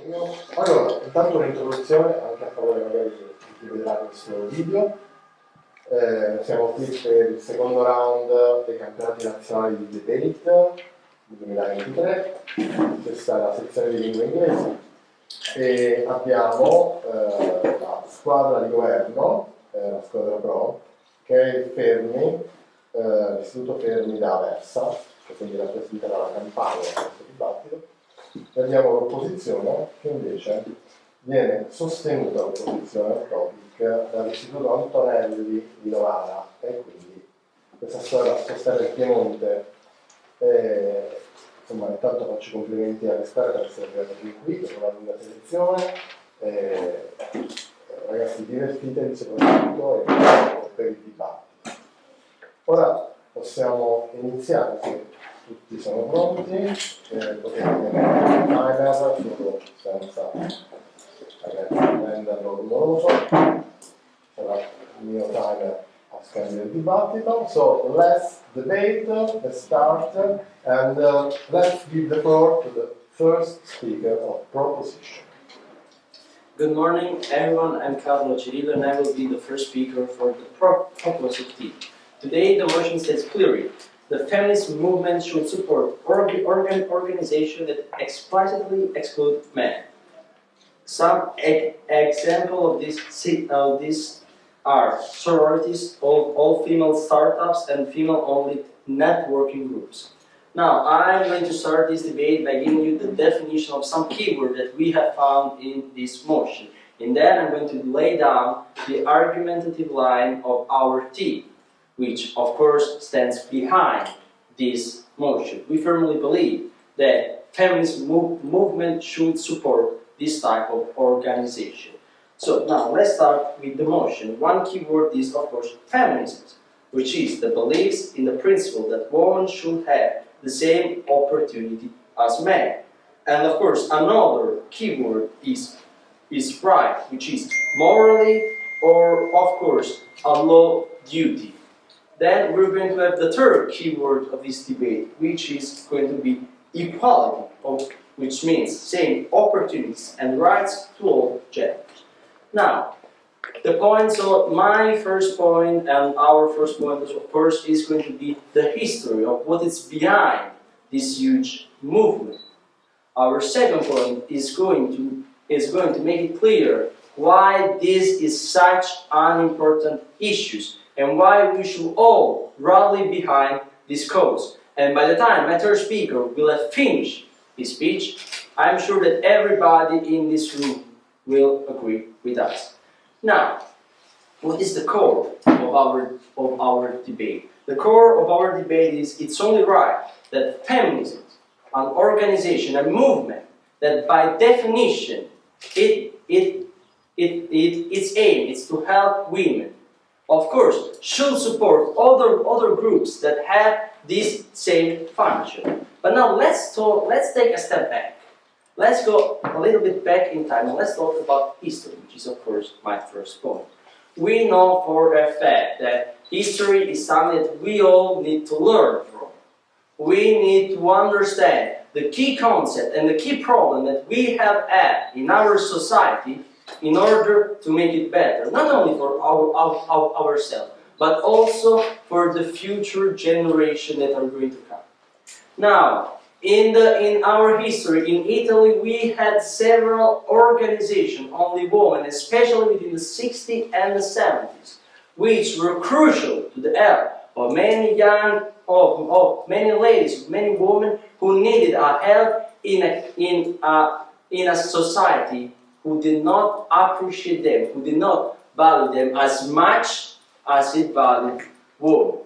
Allora, intanto un'introduzione anche a favore magari di chi vedrà questo video. Siamo qui per il secondo round dei campionati nazionali di debate 2023. Questa è la sezione di lingua inglese e abbiamo la squadra di governo, la squadra pro, che è il Fermi, l'Istituto Fermi da Aversa, che quindi rappresenterà la Campania in questo dibattito. E abbiamo l'opposizione che invece viene sostenuta l'opposizione al topic dall'Istituto Antonelli di Novara, e quindi questa storia sostiene il Piemonte. Insomma, intanto faccio complimenti alle squadre per essere arrivate fin qui, per una lunga selezione. Ragazzi, divertitevi soprattutto e per il dibattito. Ora possiamo iniziare, se tutti sono pronti, potete tenere il timer solo senza renderlo rumoroso. Sarà il mio timer a scambio del dibattito. So let's debate, let's start, and let's give the floor to the first speaker of proposition. Good morning, everyone. I'm Carlo Cirillo, and I will be the first speaker for the proposition. Today, the motion states clearly: the feminist movement should support organizations that explicitly exclude men. Some examples of this are sororities, all-female startups, and female-only networking groups. Now, I'm going to start this debate by giving you the definition of some keywords that we have found in this motion. And then I'm going to lay down the argumentative line of our team, which of course stands behind this motion. We firmly believe that feminist movement should support this type of organization. So now let's start with the motion. One keyword is of course feminism, which is the beliefs in the principle that women should have the same opportunity as men. And of course another keyword is right, which is morally or of course a law duty. Then we're going to have the third keyword of this debate, which is going to be equality, which means same opportunities and rights to all genders. Now, the points of my first point and our first point, of course, is going to be the history of what is behind this huge movement. Our second point is going to make it clear why this is such an important issue and why we should all rally behind this cause. And by the time my third speaker will have finished his speech, I'm sure that everybody in this room will agree with us. Now, what is the core of our debate? The core of our debate is it's only right that feminism, an organization, a movement that by definition its aim is to help women, of course, should support other groups that have this same function. But now let's take a step back. Let's go a little bit back in time and let's talk about history, which is of course my first point. We know for a fact that history is something that we all need to learn from. We need to understand the key concept and the key problem that we have had in our society in order to make it better, not only for ourselves, but also for the future generation that are going to come. Now, in our history, in Italy, we had several organizations, only women, especially within the 60s and the 70s, which were crucial to the help of many many ladies, many women who needed a help in a society who did not appreciate them, who did not value them as much as it valued women.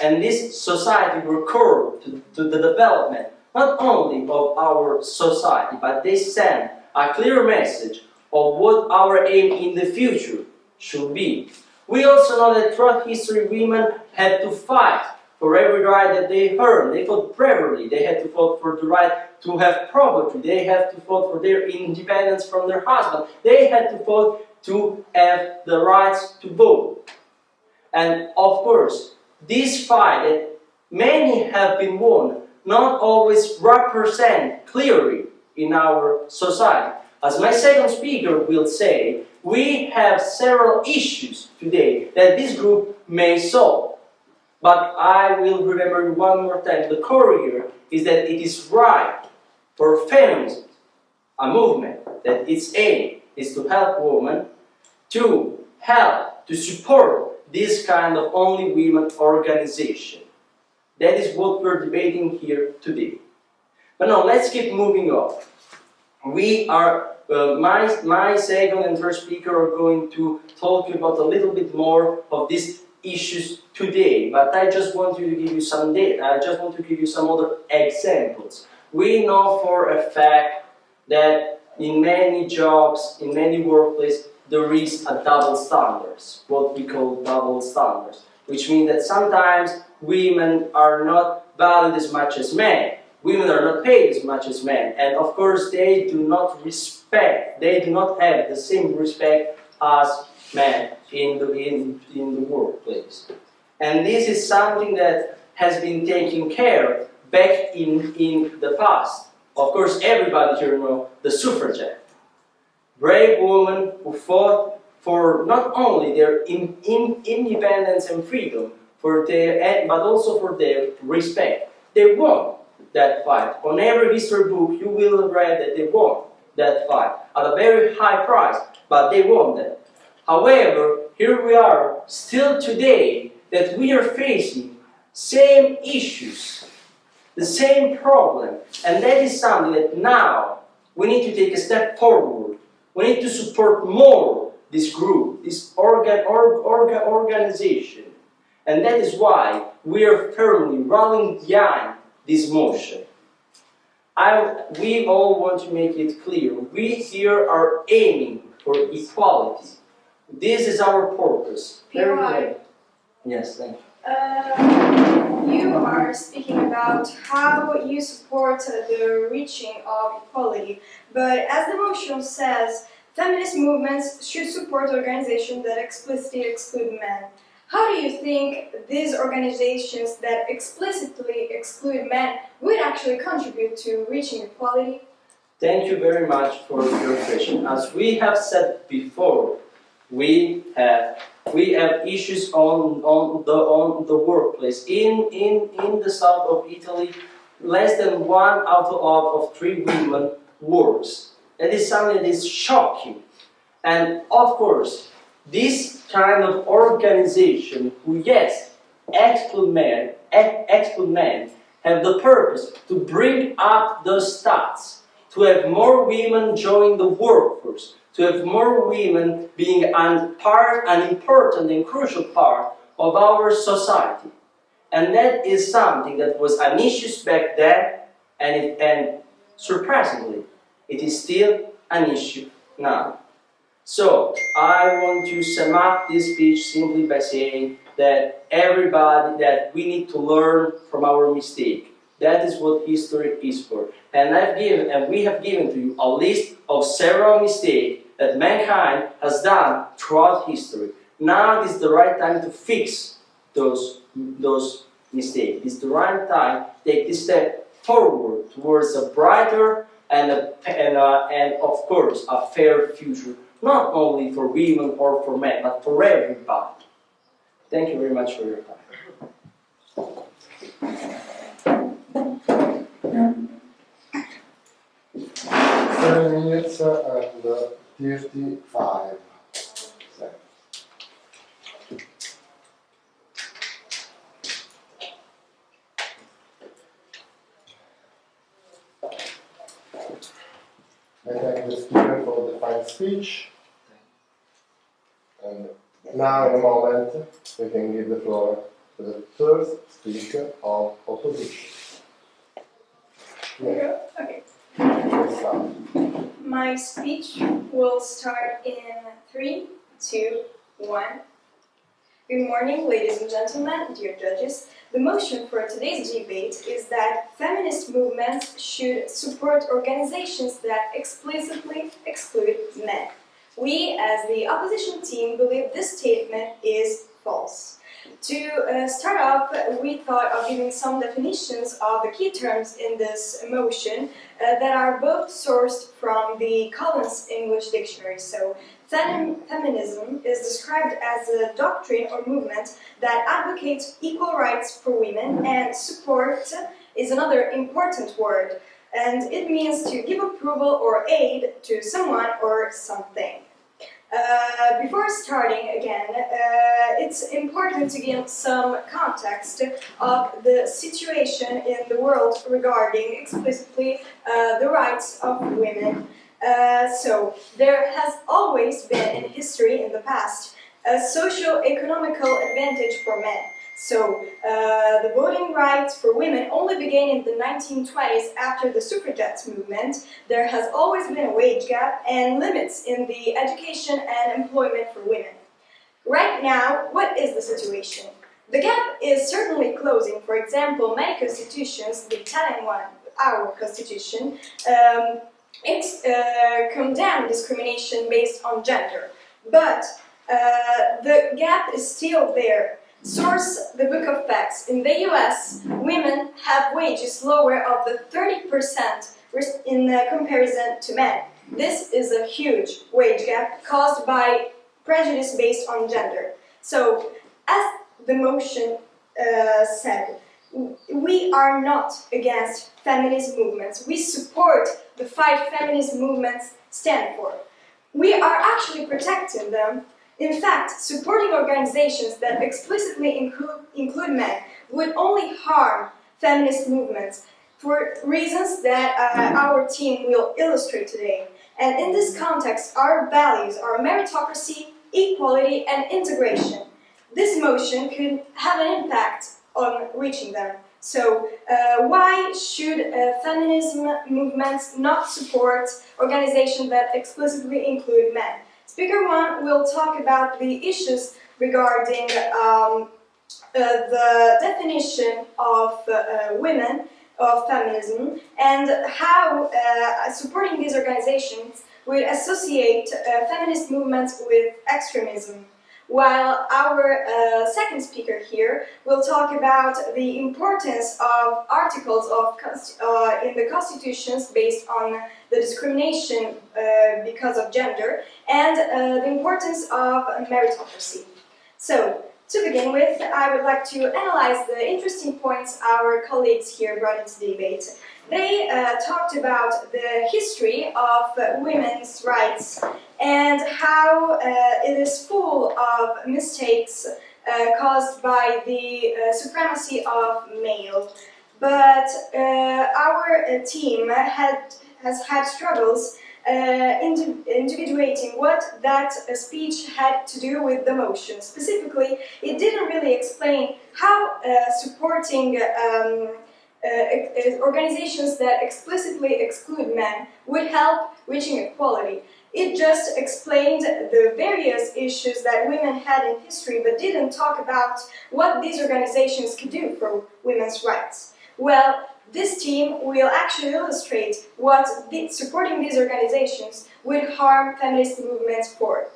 And this society were core to the development not only of our society, but they send a clear message of what our aim in the future should be. We also know that throughout history women had to fight for every right that they earned. They fought bravely. They had to fight for the right to have property. They had to fight for their independence from their husband. They had to fight to have the rights to vote. And of course, this fight that many have been won not always represent clearly in our society. As my second speaker will say, we have several issues today that this group may solve. But I will remember one more time, the core here is that it is right for feminism, a movement that its aim is to help women, to help, to support this kind of only women organization. That is what we're debating here today. But now let's keep moving on. We are, my second and third speaker are going to talk about a little bit more of these issues today, but I just want you to give you some data. I just want to give you some other examples. We know for a fact that in many jobs, in many workplaces, there is a double standards, what we call double standards, which means that sometimes women are not valued as much as men. Women are not paid as much as men, and of course they do not have the same respect as men in the workplace. And this is something that has been taken care of back in the past. Of course, everybody here knows the suffragette. Brave women who fought for not only their independence and freedom, but also for their respect. They won that fight. On every history book you will have read that they won that fight at a very high price, but they won that. However, here we are still today that we are facing same issues, the same problem, and that is something that now we need to take a step forward. We need to support more this group, this organization, and that is why we are firmly rallying behind this motion. We all want to make it clear, we here are aiming for equality. This is our purpose. PY. Yes, thank you. You are speaking about how you support the reaching of equality, but as the motion says, feminist movements should support organizations that explicitly exclude men. How do you think these organizations that explicitly exclude men would actually contribute to reaching equality? Thank you very much for your question. As we have said before, we have issues on the workplace. In the south of Italy, less than 1 out of 3 women works. That is something that is shocking. And of course, this kind of organization, who yes, exclude men, have the purpose to bring up those stats, to have more women join the workforce, to have more women being an important and crucial part of our society. And that is something that was an issue back then, and surprisingly, it is still an issue now. So, I want to sum up this speech simply by saying that we need to learn from our mistake. That is what history is for. And we have given to you a list of several mistakes that mankind has done throughout history. Now is the right time to fix those mistakes. It's the right time to take this step forward towards a brighter and of course a fair future, not only for women or for men, but for everybody. Thank you very much for your time. 7 minutes and 35 seconds. I thank the speaker for the fine speech. And now, in a moment, we can give the floor to the first speaker of opposition. Yeah. Okay. Let's start. My speech will start in 3, 2, 1. Good morning, ladies and gentlemen, dear judges. The motion for today's debate is that feminist movements should support organizations that explicitly exclude men. We, as the opposition team, believe this statement is false. To start off, we thought of giving some definitions of the key terms in this motion that are both sourced from the Collins English Dictionary. So, feminism is described as a doctrine or movement that advocates equal rights for women, and support is another important word, and it means to give approval or aid to someone or something. Before starting again, it's important to give some context of the situation in the world regarding explicitly the rights of women. So, there has always been in history in the past a socio-economical advantage for men. So, the voting rights for women only began in the 1920s after the suffragettes movement. There has always been a wage gap and limits in the education and employment for women. Right now, what is the situation? The gap is certainly closing. For example, many constitutions, the Italian one, our constitution, condemn discrimination based on gender. But the gap is still there. Source the Book of Facts. In the US, women have wages lower of the 30% in comparison to men. This is a huge wage gap caused by prejudice based on gender. So, as the motion said, we are not against feminist movements. We support the fight feminist movements stand for. We are actually protecting them. In fact, supporting organizations that explicitly include men would only harm feminist movements for reasons that our team will illustrate today. And in this context, our values are meritocracy, equality, and integration. This motion could have an impact on reaching them. So, why should feminism movements not support organizations that explicitly include men? Speaker 1 will talk about the issues regarding the definition of women, of feminism, and how supporting these organizations would associate feminist movements with extremism. While our second speaker here will talk about the importance of articles in the constitutions based on the discrimination because of gender, and the importance of meritocracy. So, to begin with, I would like to analyze the interesting points our colleagues here brought into the debate. They talked about the history of women's rights and how it is full of mistakes caused by the supremacy of male. But our team has had struggles individuating what that speech had to do with the motion. Specifically, it didn't really explain how supporting organizations that explicitly exclude men would help reaching equality. It just explained the various issues that women had in history, but didn't talk about what these organizations could do for women's rights. Well, this team will actually illustrate what supporting these organizations would harm feminist movements for.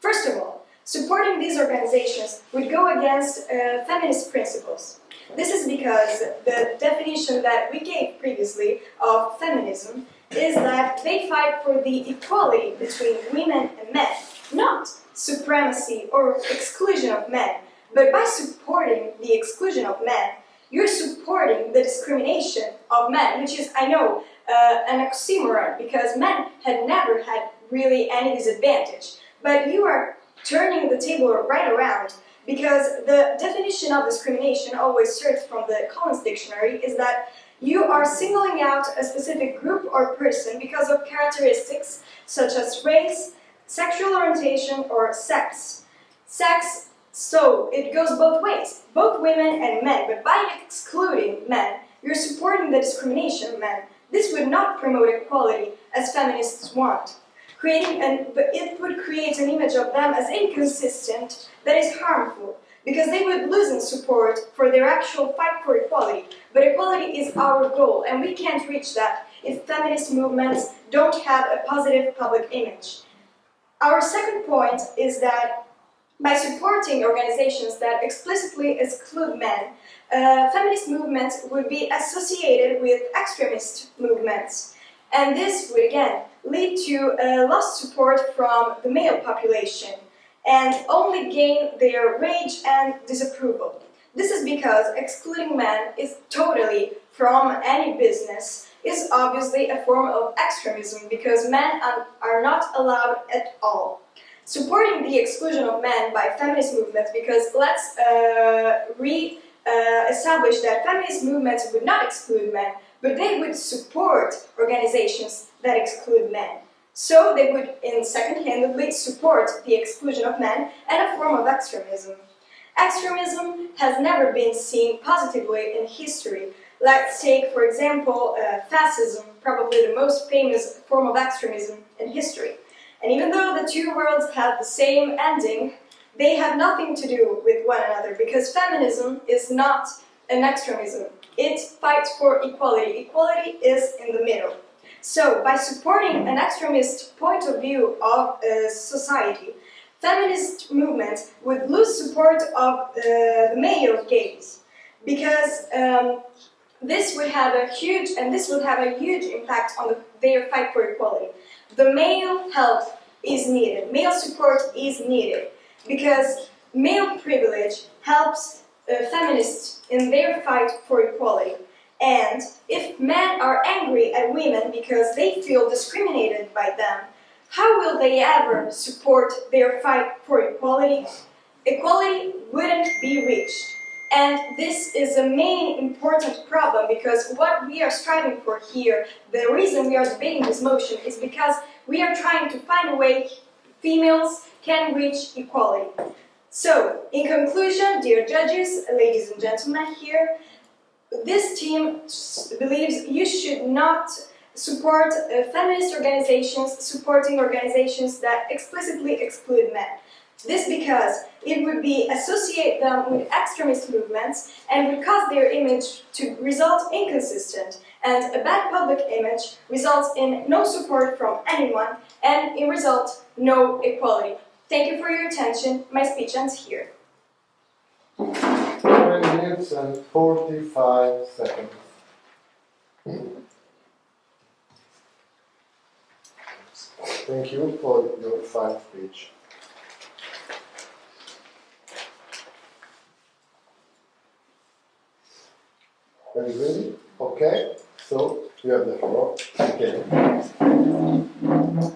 First of all, supporting these organizations would go against feminist principles. This is because the definition that we gave previously of feminism is that they fight for the equality between women and men, not supremacy or exclusion of men. But by supporting the exclusion of men, you're supporting the discrimination of men, which is, I know, an oxymoron, because men had never had really any disadvantage. But you are turning the table right around, because the definition of discrimination, always searched from the Collins Dictionary, is that you are singling out a specific group or person because of characteristics such as race, sexual orientation, or sex. So it goes both ways, both women and men, but by excluding men, you're supporting the discrimination of men. This would not promote equality as feminists want. But it would create an image of them as inconsistent that is harmful, because they would lose in support for their actual fight for equality. But equality is our goal, and we can't reach that if feminist movements don't have a positive public image. Our second point is that By supporting organizations that explicitly exclude men, feminist movements would be associated with extremist movements. And this would again lead to lost support from the male population and only gain their rage and disapproval. This is because excluding men is totally from any business is obviously a form of extremism because men are not allowed at all. Supporting the exclusion of men by feminist movements, because let's establish that feminist movements would not exclude men, but they would support organizations that exclude men. So they would, in second-handedly, support the exclusion of men and a form of extremism. Extremism has never been seen positively in history. Let's take, for example, fascism, probably the most famous form of extremism in history. And even though the two worlds have the same ending, they have nothing to do with one another because feminism is not an extremism. It fights for equality. Equality is in the middle. So, by supporting an extremist point of view of society, feminist movements would lose support of the male gaze because this would have a huge impact on their fight for equality. The male help is needed, male support is needed, because male privilege helps feminists in their fight for equality. And if men are angry at women because they feel discriminated by them, how will they ever support their fight for equality? Equality wouldn't be reached. And this is a main important problem because what we are striving for here, the reason we are debating this motion is because we are trying to find a way females can reach equality. So, in conclusion, dear judges, ladies and gentlemen here, this team believes you should not support feminist organizations supporting organizations that explicitly exclude men. This because it would be associate them with extremist movements and would cause their image to result inconsistent, and a bad public image results in no support from anyone and in result no equality. Thank you for your attention. My speech ends here. 9 minutes and 45 seconds. Thank you for your fine speech. Are you ready? Okay, so you have the floor. Okay.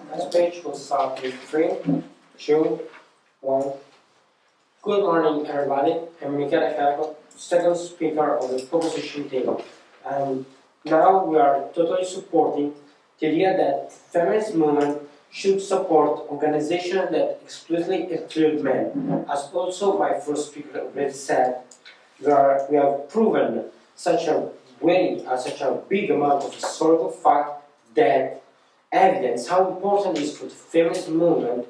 My speech will start with 3, 2, 1. Good morning, everybody. I'm Michele Ferro, second speaker of the proposition team. And now we are totally supporting the idea that feminist movement should support organizations that explicitly exclude men. As also my first speaker already said, we have proven such a big amount of historical fact that evidence how important it is for the feminist movement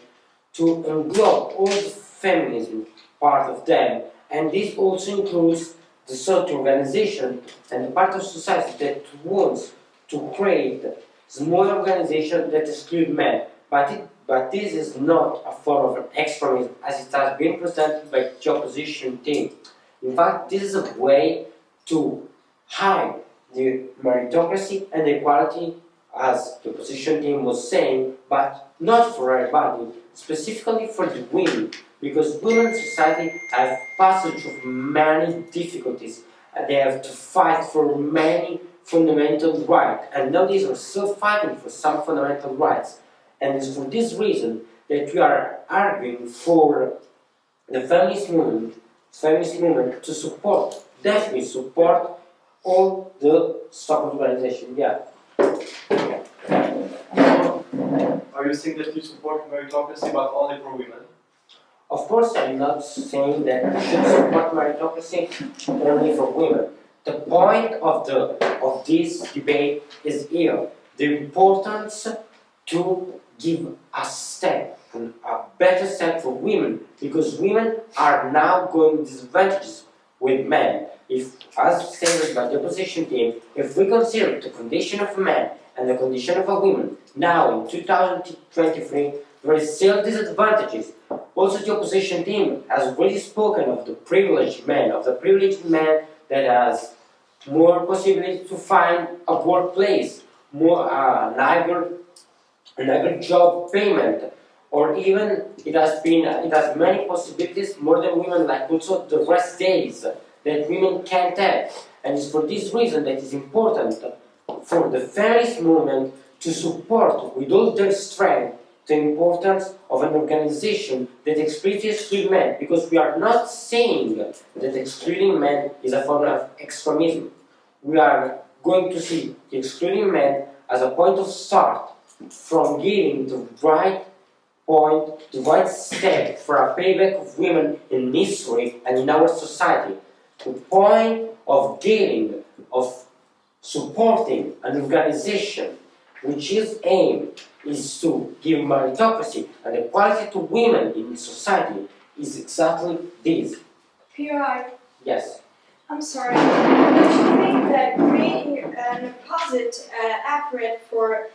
to englobe all the feminism part of them, and this also includes the sort of organization and the part of society that wants to create small organizations that exclude men. But this is not a form of extremism as it has been presented by the opposition team. In fact, this is a way to hide the meritocracy and equality, as the opposition team was saying, but not for everybody, specifically for the women, because women in society have passed through many difficulties, and they have to fight for many fundamental rights, and nowadays are still fighting for some fundamental rights. And it's for this reason that we are arguing for the feminist movement to support, definitely support all the stock organization. Yeah. Are you saying that you support meritocracy but only for women? Of course, I'm not saying that we should support meritocracy only for women. The point of this debate is here, the importance to give a step, a better step for women, because women are now going disadvantages with men. If, as stated by the opposition team, if we consider the condition of a man and the condition of a woman, now in 2023, there is still disadvantages. Also, the opposition team has already spoken of the privileged man, that has more possibility to find a workplace, more an higher job payment, or even it has many possibilities more than women, like also the rest days that women can't have. And it's for this reason that it's important for the feminist movement to support with all their strength the importance of an organization that explicitly excludes men, because we are not saying that excluding men is a form of extremism. We are going to see excluding men as a point of start from giving the right point, the right step for a payback of women in history and in our society. The point of giving, of supporting an organization which its aim is to give meritocracy and equality to women in society is exactly this. POI. Yes. I'm sorry. Don't you think that creating an opposite apparat for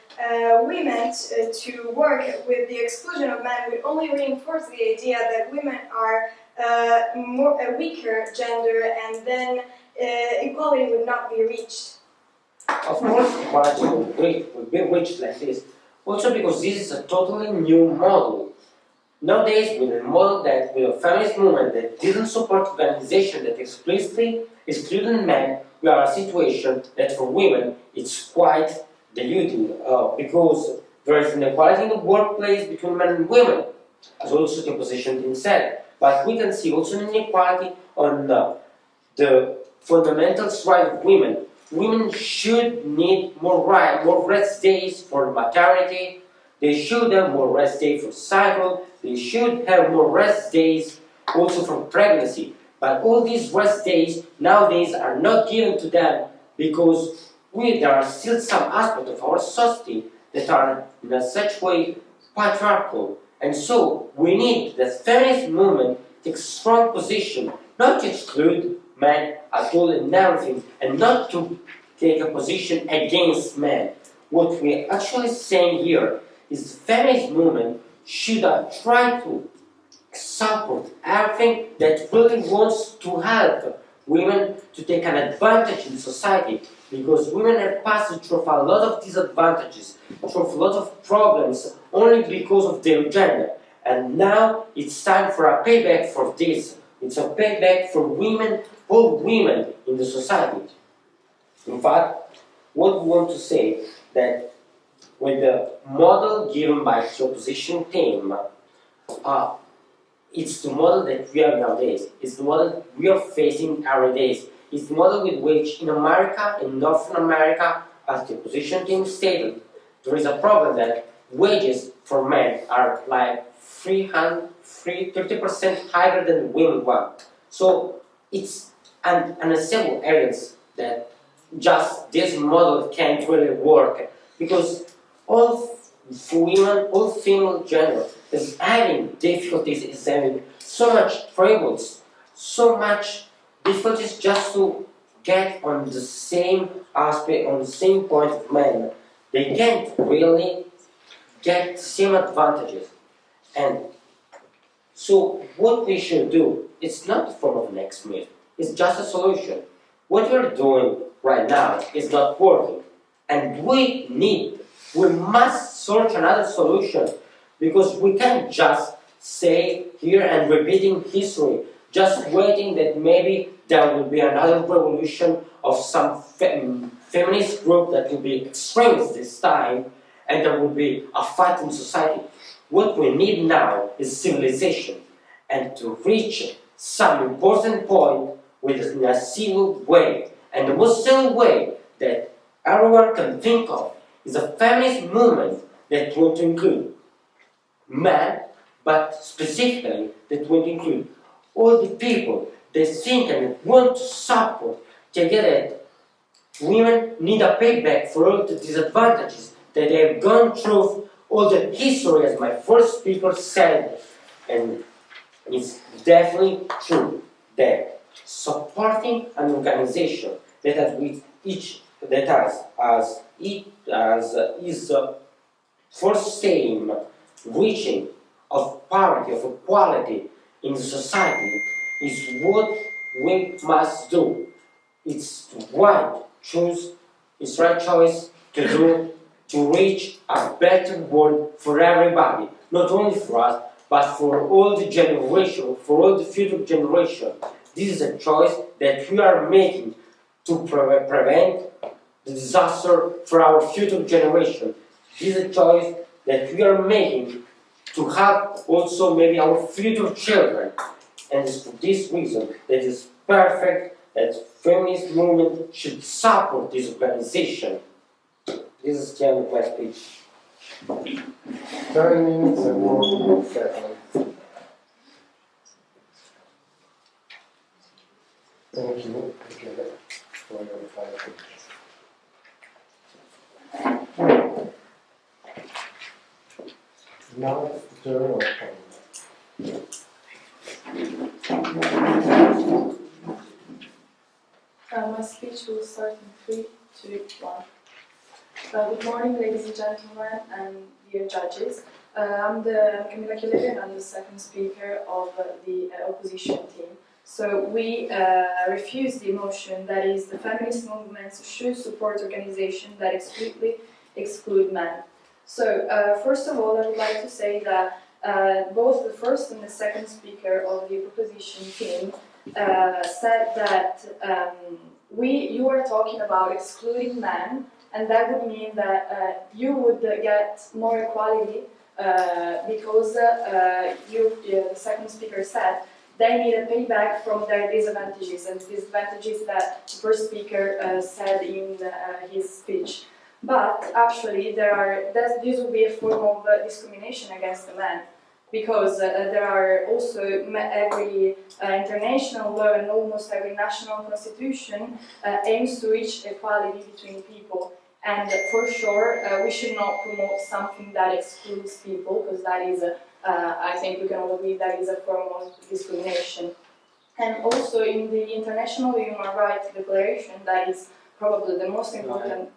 women to work with the exclusion of men would only reinforce the idea that women are a weaker gender, and then equality would not be reached? Of course, equality will be reached like this. Also because this is a totally new model. Nowadays, with a feminist movement that didn't support organizations that explicitly excluded men, we are in a situation that for women it's quite deluding, because there is inequality in the workplace between men and women, as also the opposition team said. But we can see also an inequality on the fundamental right of women. Women should need more rest days for maternity. They should have more rest days for cycle. They should have more rest days also for pregnancy. But all these rest days nowadays are not given to them because there are still some aspects of our society that are in a such way patriarchal. And so we need the feminist movement to take a strong position, not to exclude men at all and everything, and not to take a position against men. What we're actually saying here is the feminist movement should try to support everything that really wants to help women to take an advantage in society, because women have passed through a lot of disadvantages, through a lot of problems only because of their gender. And now it's time for a payback for this. It's a payback for women, all women in the society. In fact, what we want to say that with the model given by the opposition team, it's the model that we have nowadays. It's the model we are facing nowadays. It's the model with which in America, in North America, as the opposition team stated, there is a problem that wages for men are like 30% higher than women want. So it's and several areas that just this model can't really work, because all women, all female gender is having difficulties, is having so much troubles, so much difficulties just to get on the same aspect, on the same point of men. They can't really get the same advantages. And so what we should do, it's not a form of an extremism, it's just a solution. What we're doing right now is not working. And we must search another solution, because we can't just stay here and repeating history, just waiting that maybe there will be another revolution of some feminist group that will be extremist this time, and there will be a fight in society. What we need now is civilization, and to reach some important point in a civil way. And the most civil way that everyone can think of is a feminist movement that will include men, but specifically that will include all the people that think and want to support the idea that women need a payback for all the disadvantages that they have gone through, all the history, as my first speaker said. And it's definitely true that supporting an organization that is first aim reaching of parity, of equality in the society is what we must do. It's right choice, it's right choice to do to reach a better world for everybody, not only for us, but for all the generation, for all the future generation. This is a choice that we are making to prevent the disaster for our future generation. This is a choice that we are making to help also maybe our future children. And it's for this reason that it is perfect that feminist movement should support this organization. This is the end of my speech. 7 minutes and 14 seconds. Thank you again for your time. Now it's the turn of My speech will start in 3, 2, 1. Good morning, ladies and gentlemen, and dear judges. I'm Camilla Chilevi, and I'm the second speaker of the opposition team. So we refuse the motion that is the feminist movements should support organizations that explicitly exclude men. So first of all, I would like to say that both the first and the second speaker of the opposition team said that you are talking about excluding men, and that would mean that you would get more equality because the second speaker said they need a payback from their disadvantages, and disadvantages that the first speaker said in his speech. But actually, this would be a form of discrimination against the men, because there are also every international law and almost every national constitution aims to reach equality between people. And for sure, we should not promote something that excludes people, because that is, I think we can all agree, that is a form of discrimination. And also in the International Human Rights Declaration, that is probably the most important.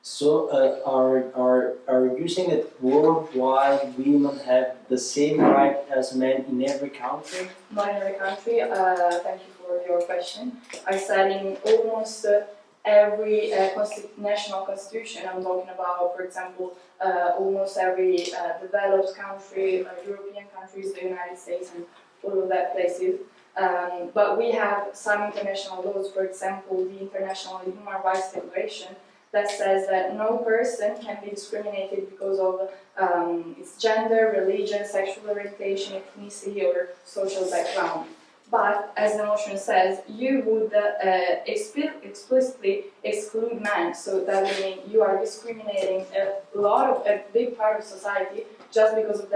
So, are you saying that worldwide women have the same right as men in every country? Not in every country. Thank you for your question. I said in almost every national constitution. I'm talking about, for example, almost every developed country, European countries, the United States, and all of that places. But we have some international laws, for example, the International Human Rights Declaration, that says that no person can be discriminated because of its gender, religion, sexual orientation, ethnicity, or social background. But, as the motion says, you would explicitly exclude men, so that would mean you are discriminating a big part of society just because of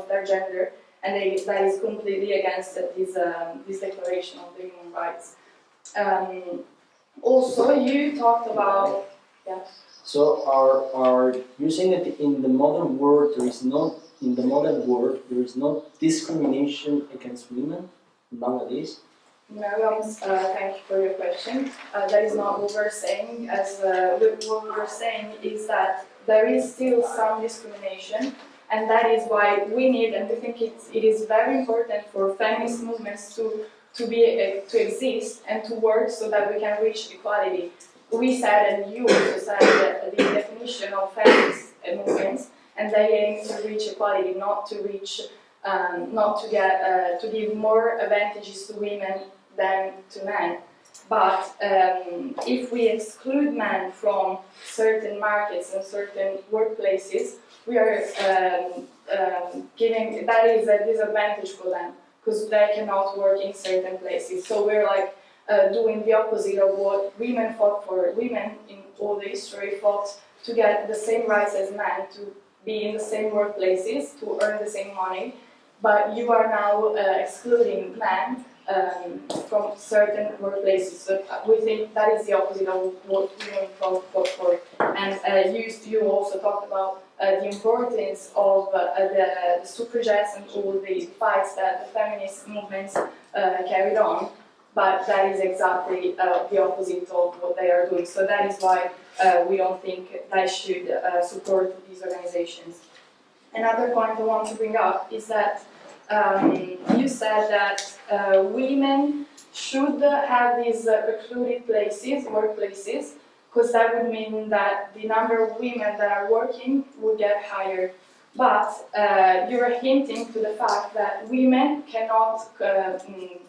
their gender, and that is completely against this declaration of the human rights. Also, you talked about, yeah. So are you saying that in the modern world there is no discrimination against women nowadays? No, thank you for your question. That is not what we're saying. What we're saying is that there is still some discrimination, and that is why we need, and we think it is very important for feminist movements to exist and to work so that we can reach equality. We said, and you also said, that the definition of feminist movements, and they aim to reach equality, not to give more advantages to women than to men. But if we exclude men from certain markets and certain workplaces, we are giving, that is a disadvantage for them, because they cannot work in certain places. So we're like doing the opposite of what women fought for. Women in all the history fought to get the same rights as men, to be in the same workplaces, to earn the same money. But you are now excluding men from certain workplaces. So we think that is the opposite of what women fought for. And you also talked about the importance of the suffragettes and all the fights that the feminist movements carried on, but that is exactly the opposite of what they are doing. So that is why we don't think they should support these organizations. Another point I want to bring up is that you said that women should have these recluded places, workplaces, because that would mean that the number of women that are working would get higher. But you're hinting to the fact that women cannot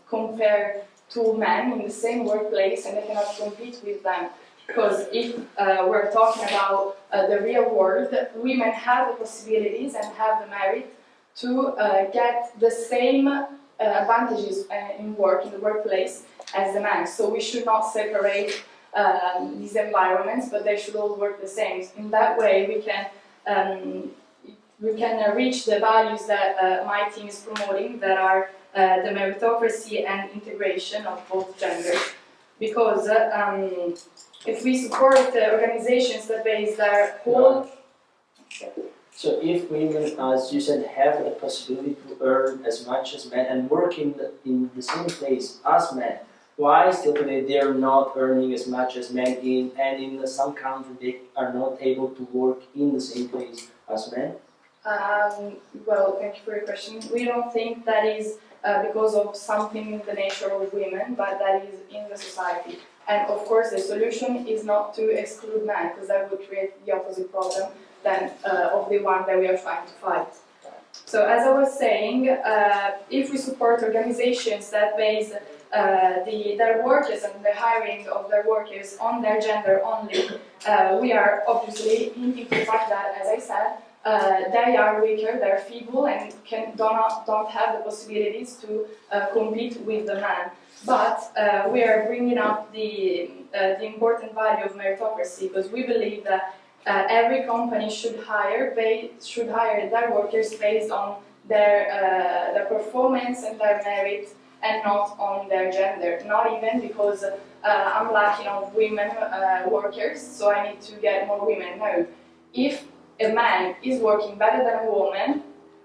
compare to men in the same workplace and they cannot compete with them. Because if we're talking about the real world, women have the possibilities and have the merit to get the same advantages in the workplace as the men. So we should not separate these environments, but they should all work the same. In that way, we can reach the values that my team is promoting, that are the meritocracy and integration of both genders. Because if we support organizations that base their whole... So if women, as you said, have the possibility to earn as much as men and work in the same place as men, why still today they are not earning as much as men and in some countries they are not able to work in the same place as men? Well, thank you for your question. We don't think that is because of something in the nature of women, but that is in the society. And of course, the solution is not to exclude men, because that would create the opposite problem than of the one that we are trying to fight. So, as I was saying, if we support organizations that base their workers and the hiring of their workers on their gender only, we are obviously hinting to the fact that, as I said, they are weaker, they are feeble, and don't have the possibilities to compete with the man. But we are bringing up the important value of meritocracy, because we believe that every company should hire their workers based on their performance and their merit, and not on their gender. Not even because I'm lacking of women workers, so I need to get more women. No. If a man is working better than a woman,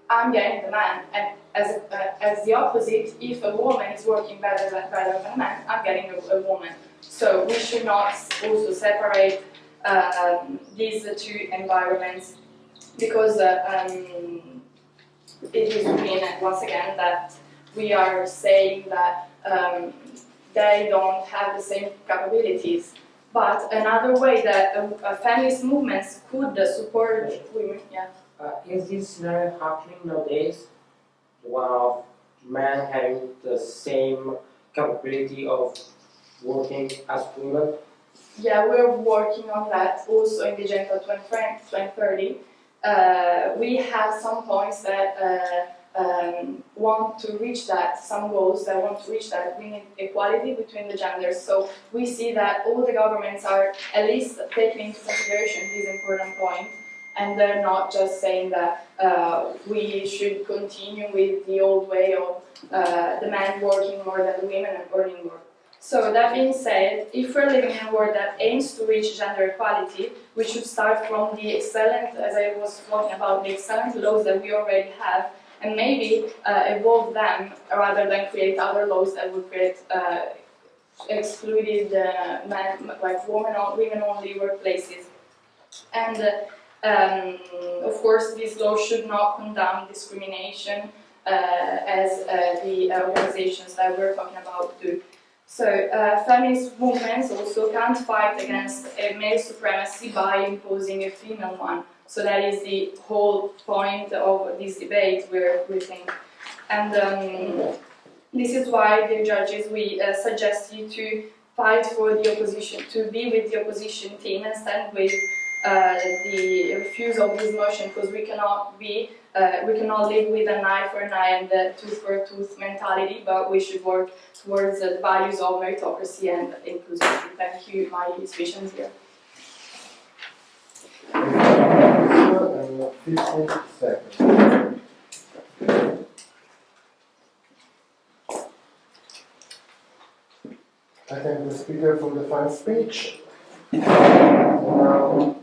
I'm getting the man. And as the opposite, if a woman is working better than a man, I'm getting a woman. So we should not also separate these two environments, because it is mean, once again, that we are saying that they don't have the same capabilities. But another way that feminist movements could support women, Is this scenario happening nowadays? One of men having the same capability of working as women? Yeah, we're working on that also in the Agenda 2030. We have some points that want to reach that, some goals that want to reach that. We need equality between the genders. So we see that all the governments are at least taking into consideration this important point, and they're not just saying that we should continue with the old way of the men working more than the women and earning more. So that being said, if we're living in a world that aims to reach gender equality, we should start from the excellent, as I was talking about, the excellent laws that we already have, and maybe evolve them rather than create other laws that would create excluded men, like women-only workplaces. And of course, these laws should not condemn discrimination as the organizations that we're talking about do. So feminist movements also can't fight against male supremacy by imposing a female one. So that is the whole point of this debate, we think. And this is why, dear judges, we suggest you to fight for the opposition, to be with the opposition team and stand with the refusal of this motion, because we cannot live with an eye for an eye and a tooth for a tooth mentality, but we should work towards the values of meritocracy and inclusivity. Thank you. My speech ends here. And 15 seconds. I thank the speaker for the fine speech. Now,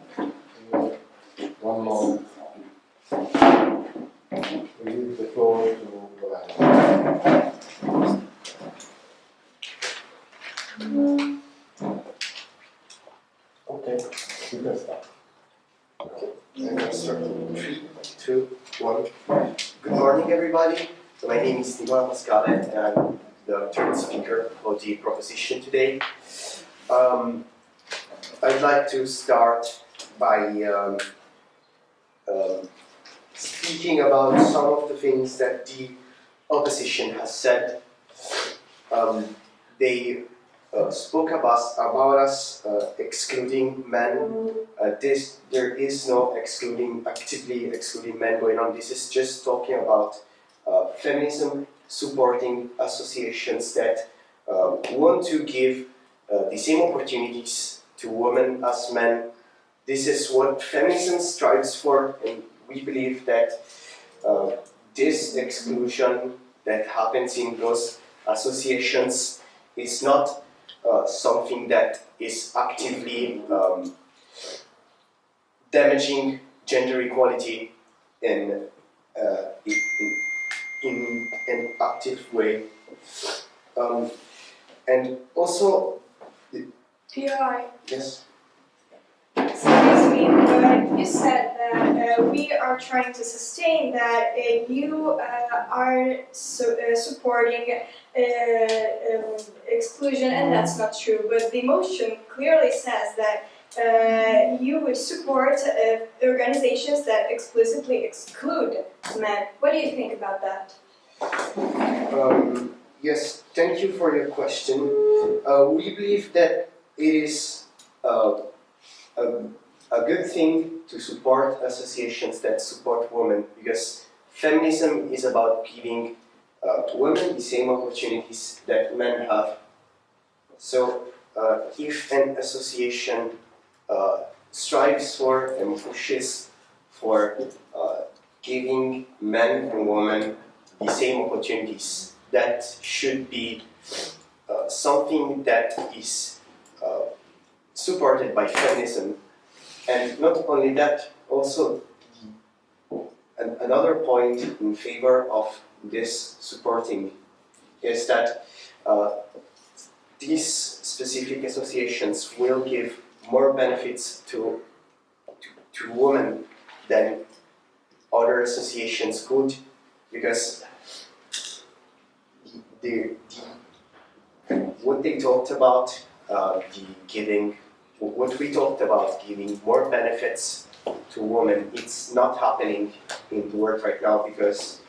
one moment. We leave the floor to Novara. Okay, you can start. I can start. 3, 2, one. Good morning, everybody. So my name is Nicola Pascale, and I'm the third speaker of the proposition today. I'd like to start by speaking about some of the things that the opposition has said. They spoke about us excluding men. There is no actively excluding men going on. This is just talking about feminism supporting associations that want to give the same opportunities to women as men. This is what feminism strives for, and we believe that this exclusion that happens in those associations is not something that is actively damaging gender equality in an active way. And also, PI. yes. Excuse me, but you said that we are trying to sustain that you are supporting exclusion, and that's not true. But the motion clearly says that you would support organizations that explicitly exclude men. What do you think about that? Yes, thank you for your question. We believe that it is a good thing to support associations that support women, because feminism is about giving women the same opportunities that men have. So if an association strives for and pushes for giving men and women the same opportunities, that should be something that is supported by feminism. And not only that, also another point in favor of this supporting is that these specific associations will give more benefits to women than other associations could, because what they talked about, what we talked about giving more benefits to women, it's not happening in the world right now, because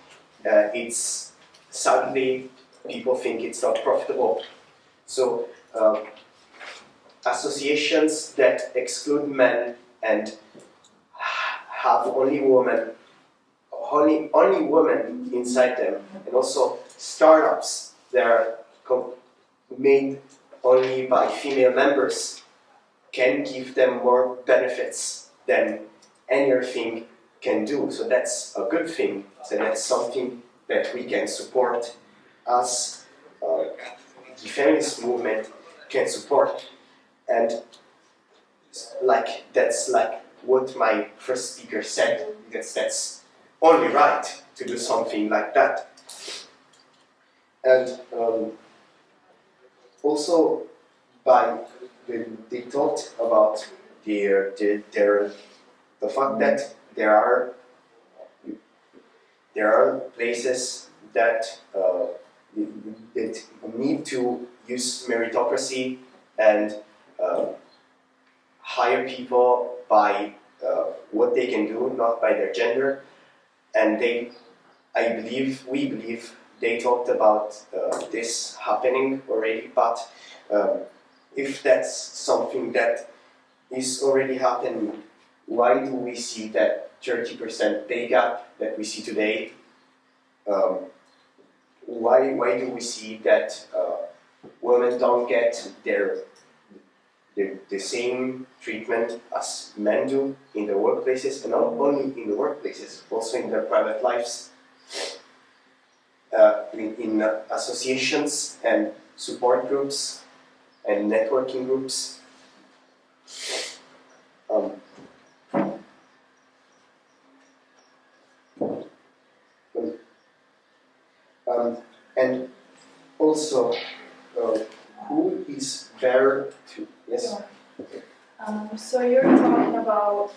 it's sadly people think it's not profitable. So associations that exclude men and have only women inside them, and also startups that are made only by female members, can give them more benefits than anything can do. So that's a good thing. So that's something that we can support as the feminist movement can support. And that's what my first speaker said, because that's only right to do something like that. And also they talked about the fact that there are places that need to use meritocracy and hire people by what they can do, not by their gender. And we believe they talked about this happening already, but if that's something that is already happening, why do we see that 30% pay gap that we see today? Why do we see that women don't get the same treatment as men do in the workplaces, and not only in the workplaces, also in their private lives, in associations and support groups and networking groups. And also, who is there to, yes? So you're talking about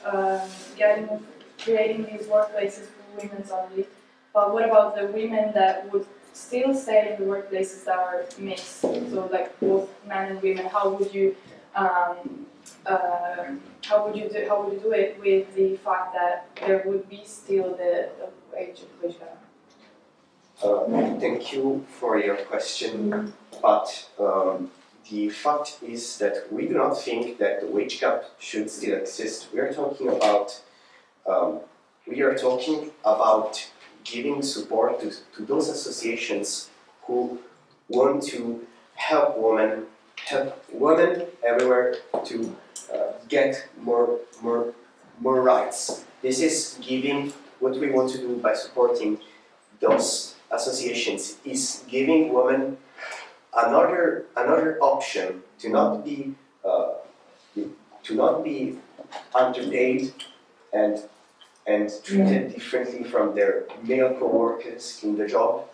creating these workplaces women's only. But what about the women that would still stay in the workplaces that are mixed, so like both men and women? How would you do it with the fact that there would be still the wage gap? Thank you for your question, but the fact is that we do not think that the wage gap should still exist. We are talking about giving support to those associations who want to help women everywhere to get more rights. This is giving what we want to do by supporting those associations is giving women another option to not be underpaid and treated differently from their male co-workers in the job.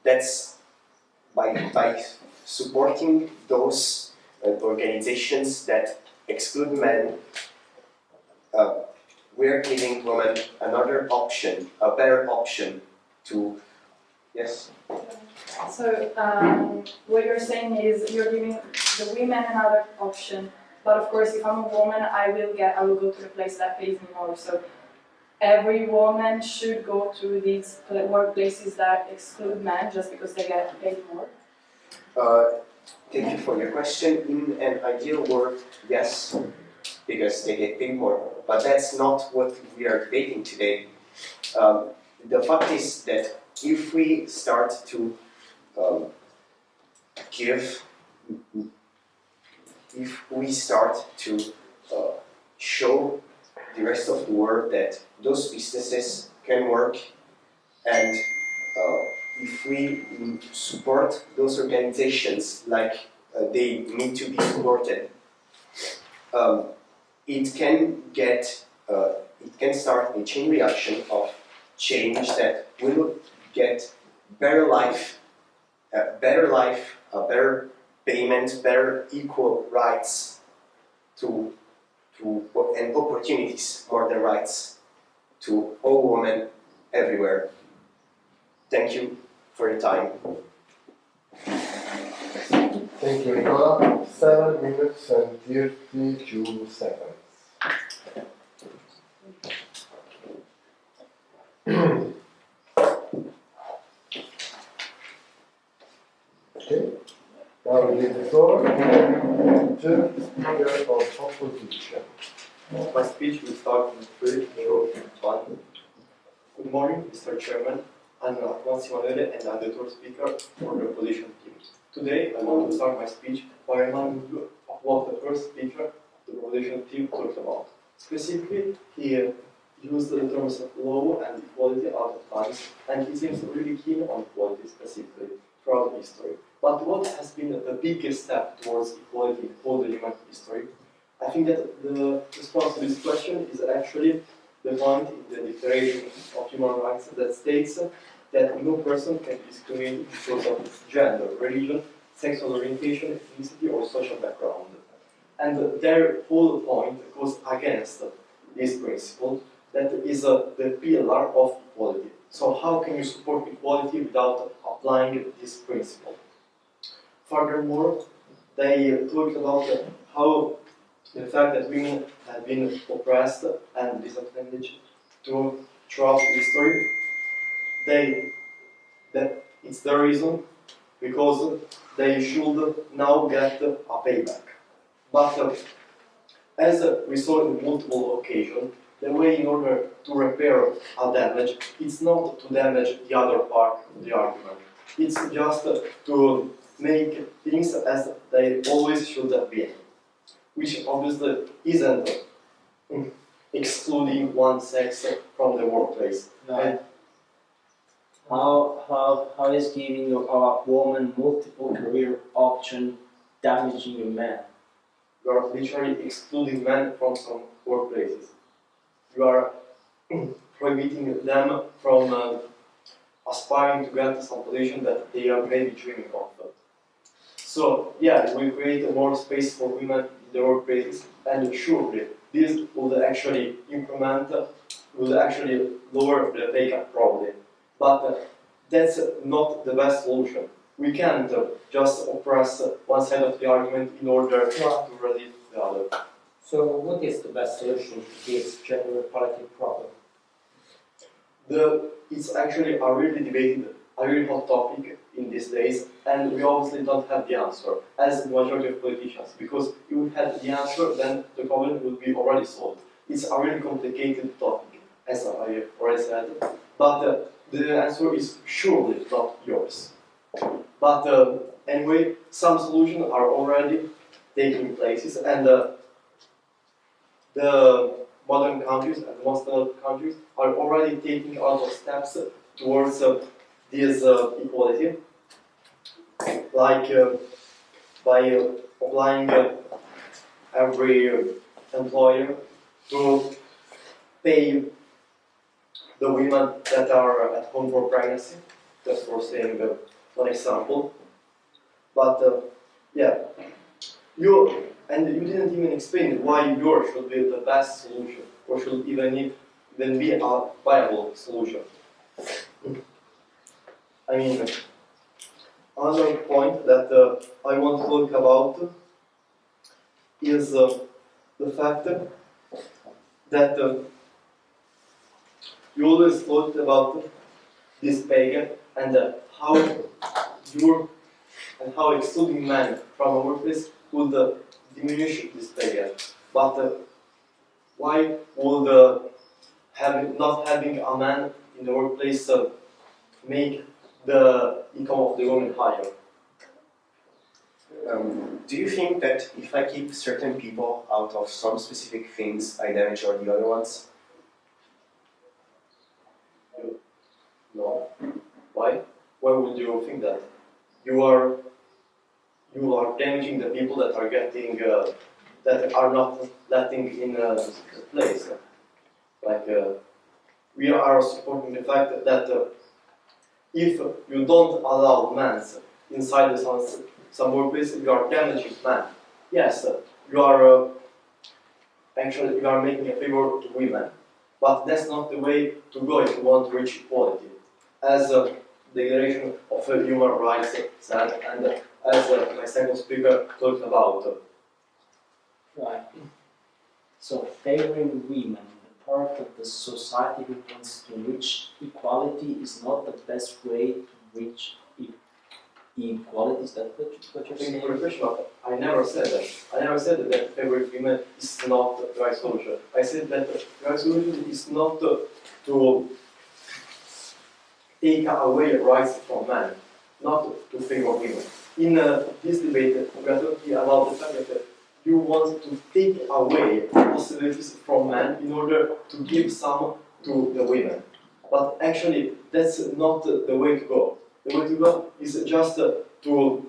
That's by supporting those organizations that exclude men. We're giving women another option, a better option to. Yes. So what you're saying is you're giving the women another option, but of course, if I'm a woman, I will go to the place that pays me more. So every woman should go to these workplaces that exclude men just because they get paid more. Thank you for your question. In an ideal world, yes, because they get paid more. But that's not what we are debating today. The fact is that if we start to show the rest of the world that those businesses can work, and if we support those organizations like they need to be supported, it can start a chain reaction of change that will get better life, a better payment, better equal rights and opportunities more than rights to all women everywhere. Thank you for your time. Thank you, Nicola. 7 minutes and 32 seconds. Okay, now we give the floor to the speaker of opposition. My speech will start in 3, 2, 1. Good morning, Mr. Chairman. I'm Liceo Antonelli and I'm the third speaker for the opposition team. Today, I want to start my speech by reminding you of what the first speaker of the opposition team talked about. Specifically, he used the terms of law and equality out of times, and he seems really keen on equality specifically throughout history. But what has been the biggest step towards equality in all the human history? I think that the response to this question is actually the point in the Declaration of Human Rights that states that no person can be discriminated because of its gender, religion, sexual orientation, ethnicity, or social background. And their whole point goes against this principle that is the pillar of equality. So how can you support equality without applying this principle? Furthermore, they talked about how the fact that women have been oppressed and disadvantaged throughout history, that it's the reason because they should now get a payback. But as we saw in multiple occasions, the way in order to repair a damage, it's not to damage the other part of the argument. It's just to make things as they always should have been, which obviously isn't excluding one sex from the workplace. No. How is giving a woman multiple career option damaging a man? You are literally excluding men from some workplaces. You are prohibiting them from aspiring to get some position that they are maybe dreaming of. So, yeah, we create more space for women in the workplaces, and surely this would actually implement will actually lower the pay gap probably. But that's not the best solution. We can't just oppress one side of the argument in order to relieve the other. So what is the best solution to this gender equality problem? It's actually a really debated, a really hot topic in these days, and we obviously don't have the answer, as the majority of politicians, because if we had the answer, then the problem would be already solved. It's a really complicated topic, as I already said, but the answer is surely not yours. But anyway, some solutions are already taking places, and the modern countries and most developed countries are already taking a lot of steps towards this equality, like by applying every employer to pay the women that are at home for pregnancy, just for saying one example. But yeah, you didn't even explain why yours should be the best solution, or should even be a viable solution. I mean, another point that I want to talk about is the fact that you always thought about this pay gap and how excluding men from a workplace would diminish this pay gap. But why would not having a man in the workplace make the income of the women higher? Do you think that if I keep certain people out of some specific things, I damage all the other ones? No. Why? Why would you think that? You are damaging the people that are getting that are not letting in the place. Like we are supporting the fact that if you don't allow men inside some workplace, you are damaging men. Yes, you are actually you are making a favor to women, but that's not the way to go if you want to reach equality. As the Declaration of Human Rights said, and as my second speaker talked about. Right. So favoring women, the part of the society who wants to reach equality, is not the best way to reach equality. Is that what you're saying? For the question, I never said that. I never said that favoring women is not the right solution. I said that the right solution is not to take away rights from men, not to favor women. In this debate, we are talking about the fact that you want to take away possibilities from men in order to give some to the women. But actually, that's not the way to go. The way to go is just to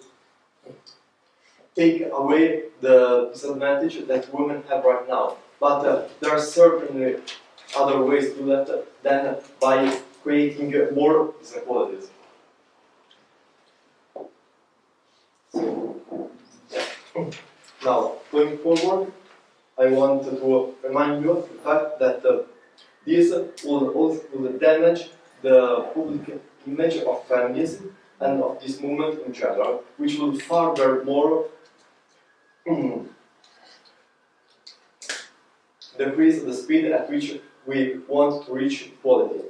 take away the disadvantage that women have right now. But there are certainly other ways to do that than by creating more inequalities. Now, going forward, I want to remind you of the fact that this will damage the public image of feminism and of this movement in general, which will furthermore decrease the speed at which we want to reach equality.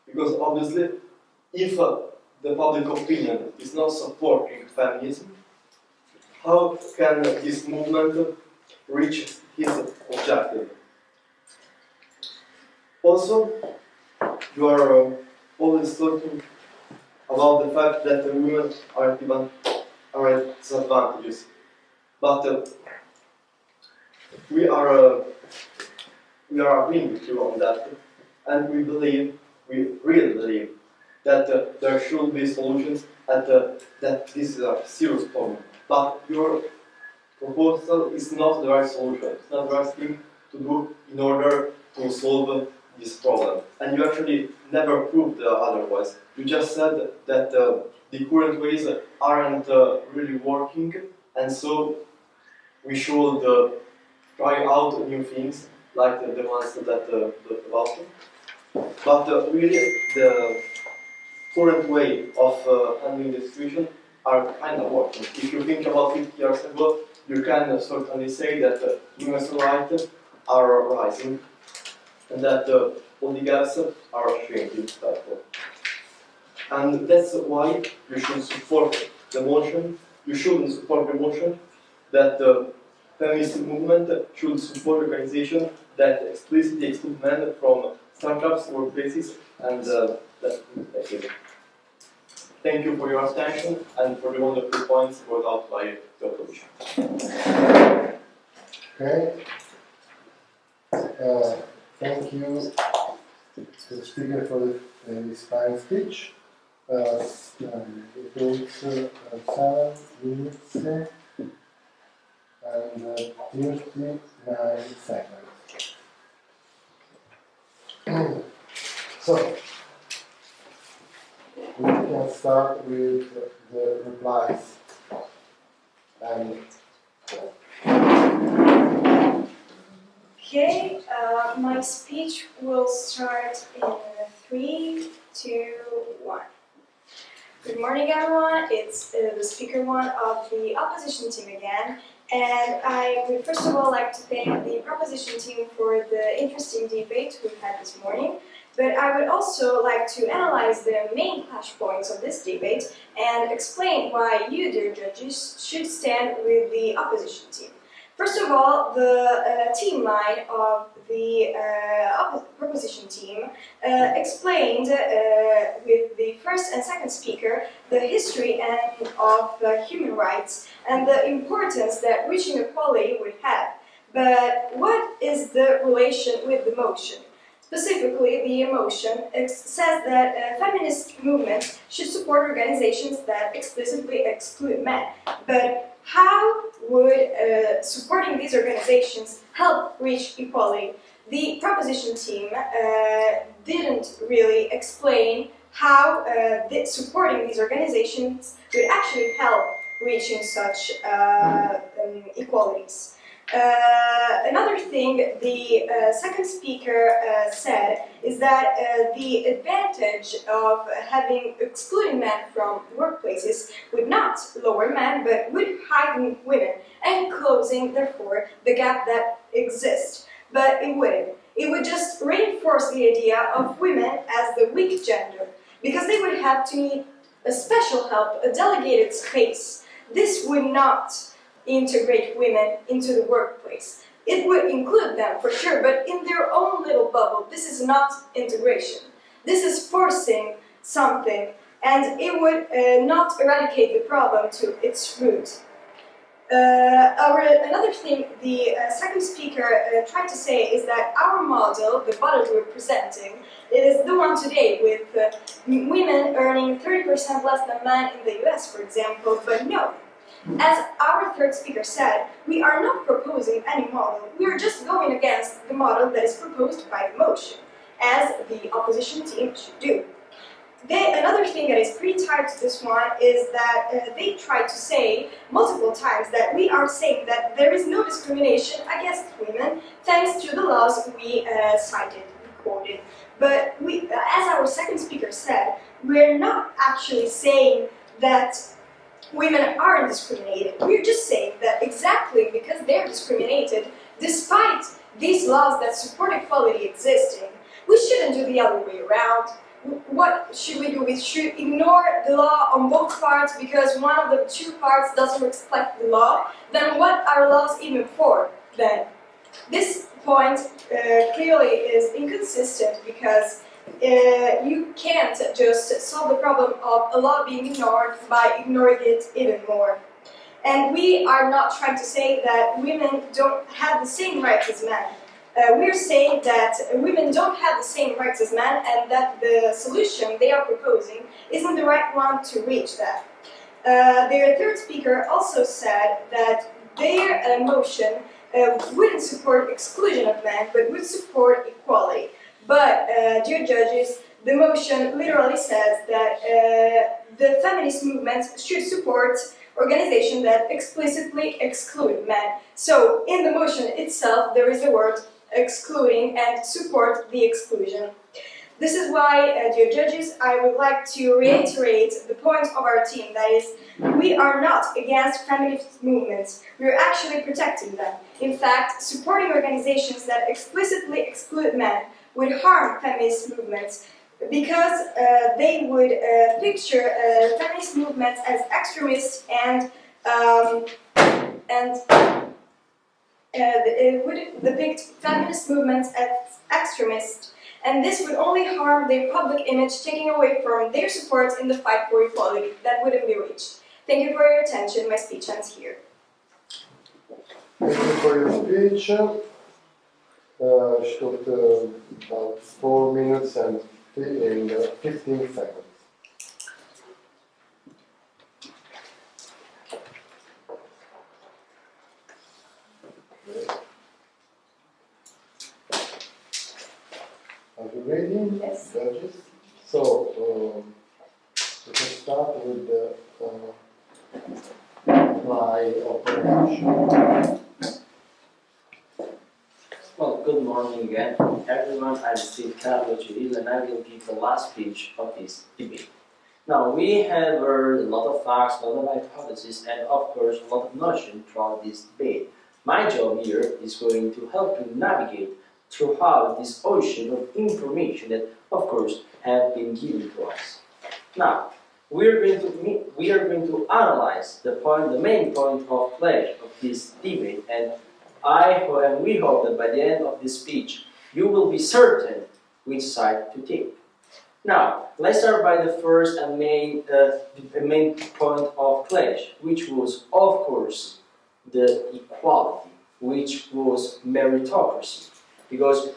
Because obviously, if the public opinion is not supporting feminism, how can this movement reach his objective? Also, you are always talking about the fact that the women are at disadvantages, but we are agreeing with you on that, and we really believe that there should be solutions and that this is a serious problem. But your proposal is not the right solution. It's not the right thing to do in order to solve this problem. And you actually never proved otherwise. You just said that the current ways aren't really working, and so we should try out new things like the ones that talked about. But really, the current way of handling the situation are kind of working. If you think about 50 years ago, you can certainly say that women's rights are rising and that all the gaps are shrinking. And that's why you should support the motion. You shouldn't support the motion that the feminist movement should support organizations that explicitly exclude men from startups, workplaces, and that's it. Thank you for your attention and for the wonderful points brought out by the opposition. Okay. Thank you to the speaker for the inspiring speech. It takes 7 minutes and 39 seconds. So, we can start with the replies. Okay, my speech will start in 3, 2, 1. Good morning, everyone. It's the speaker one of the opposition team again. And I would first of all like to thank the proposition team for the interesting debate we've had this morning. But I would also like to analyze the main clash points of this debate and explain why you, dear judges, should stand with the opposition team. First of all, the team line of the proposition team explained with the first and second speaker the history of human rights and the importance that reaching equality would have. But what is the relation with the motion? Specifically, the motion says that a feminist movement should support organizations that explicitly exclude men. But how would supporting these organizations help reach equality? The proposition team didn't really explain how supporting these organizations would actually help reaching such equalities. Another thing the second speaker said is that the advantage of excluding men from workplaces would not lower men, but would heighten women, and closing, therefore, the gap that exists. But it wouldn't. It would just reinforce the idea of women as the weak gender, because they would have to need a special help, a delegated space. This would not integrate women into the workplace. It would include them for sure, but in their own little bubble. This is not integration. This is forcing something, and it would not eradicate the problem to its root. Another thing the second speaker tried to say is that our model, the model we're presenting, is the one today with women earning 30% less than men in the US, for example, but no. As our third speaker said, we are not proposing any model. We are just going against the model that is proposed by the motion, as the opposition team should do. Another thing that is pretty tied to this one is that they tried to say multiple times that we are saying that there is no discrimination against women thanks to the laws we cited, we quoted. But as our second speaker said, we're not actually saying that women aren't discriminated. We're just saying that exactly because they're discriminated, despite these laws that support equality existing, we shouldn't do the other way around. What should we do? We should ignore the law on both parts because one of the two parts doesn't respect the law. Then what are laws even for then? This point clearly is inconsistent because you can't just solve the problem of a law being ignored by ignoring it even more. And we are not trying to say that women don't have the same rights as men. We're saying that women don't have the same rights as men and that the solution they are proposing isn't the right one to reach that. Their third speaker also said that their motion wouldn't support exclusion of men but would support equality. But, dear judges, the motion literally says that the feminist movement should support organizations that explicitly exclude men. So, in the motion itself, there is the word excluding and support the exclusion. This is why, dear judges, I would like to reiterate the point of our team, that is, we are not against feminist movements, we are actually protecting them. In fact, supporting organizations that explicitly exclude men would harm feminist movements, because they would picture feminist movements as extremist and it would depict feminist movements as extremist, and this would only harm their public image, taking away from their support in the fight for equality that wouldn't be reached. Thank you for your attention. My speech ends here. Thank you for your speech. She took about 4 minutes and 15 seconds. Are you ready? Yes. Judges? So, we can start with the apply operation. Well, good morning again, everyone. I'm Steve Carlo Cirillo, and I will give the last speech of this debate. Now, we have heard a lot of facts, a lot of hypotheses, and of course, a lot of notions throughout this debate. My job here is going to help you navigate throughout this ocean of information that, of course, have been given to us. Now, we are going to analyze the main point of clash of this debate, and we hope that by the end of this speech, you will be certain which side to take. Now, let's start by the first and main point of clash, which was, of course, the equality, which was meritocracy. Because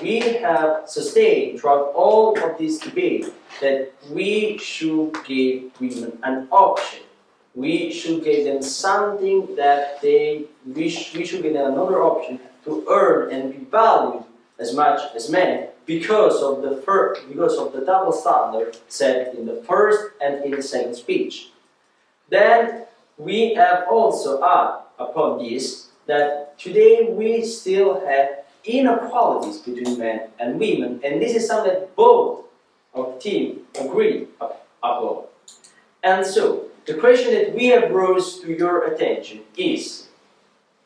we have sustained throughout all of this debate that we should give women an option. We should give them something that we should give them another option to earn and be valued as much as men because of the double standard set in the first and in the second speech. Then we have also added upon this that today we still have inequalities between men and women, and this is something that both of the team agree upon. And so, the question that we have brought to your attention is,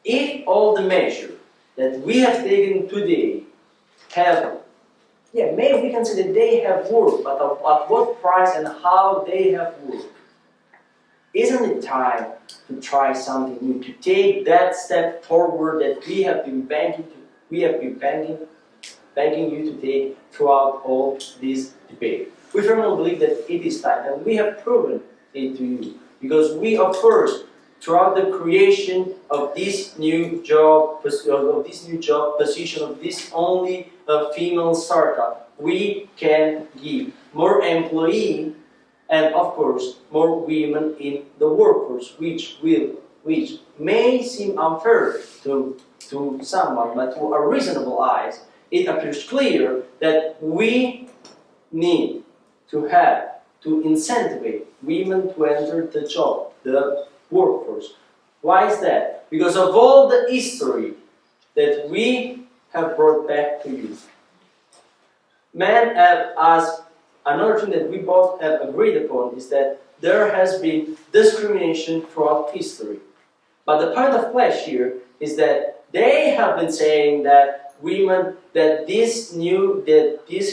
if all the measures that we have taken today have, maybe we can say that they have worked, but at what price and how they have worked, isn't it time to try something new, to take that step forward that we have been begging you to take throughout all this debate? We firmly believe that it is time, and we have proven it to you, because we are first, throughout the creation of this new job position, of this only female startup, we can give more employees and, of course, more women in the workforce, which may seem unfair to someone, but to a reasonable eyes, it appears clear that we need to incentivize women to enter the workforce. Why is that? Because of all the history that we have brought back to you. Men have, as another thing that we both have agreed upon, is that there has been discrimination throughout history. But the point of clash here is that they have been saying that women, that this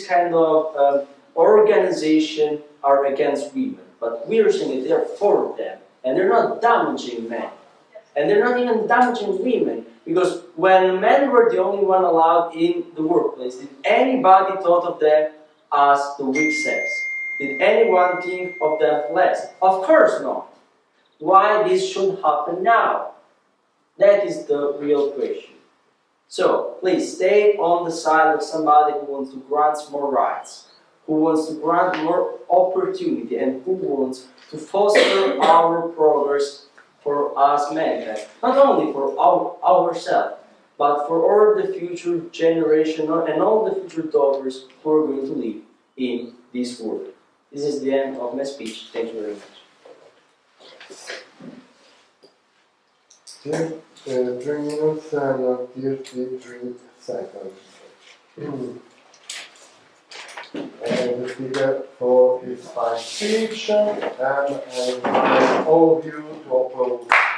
kind of organization are against women. But we are saying that they are for them, and they're not damaging men. And they're not even damaging women, because when men were the only one allowed in the workplace, did anybody thought of them as the weak sex? Did anyone think of them less? Of course not. Why this should happen now? That is the real question. So, please stay on the side of somebody who wants to grant more rights, who wants to grant more opportunity, and who wants to foster our progress for us mankind. Not only for ourselves, but for all the future generation and all the future daughters who are going to live in this world. This is the end of my speech. Thank you very much. 3 minutes and 33 seconds. thank the speaker for his fine speech, and I invite all of you to applaud.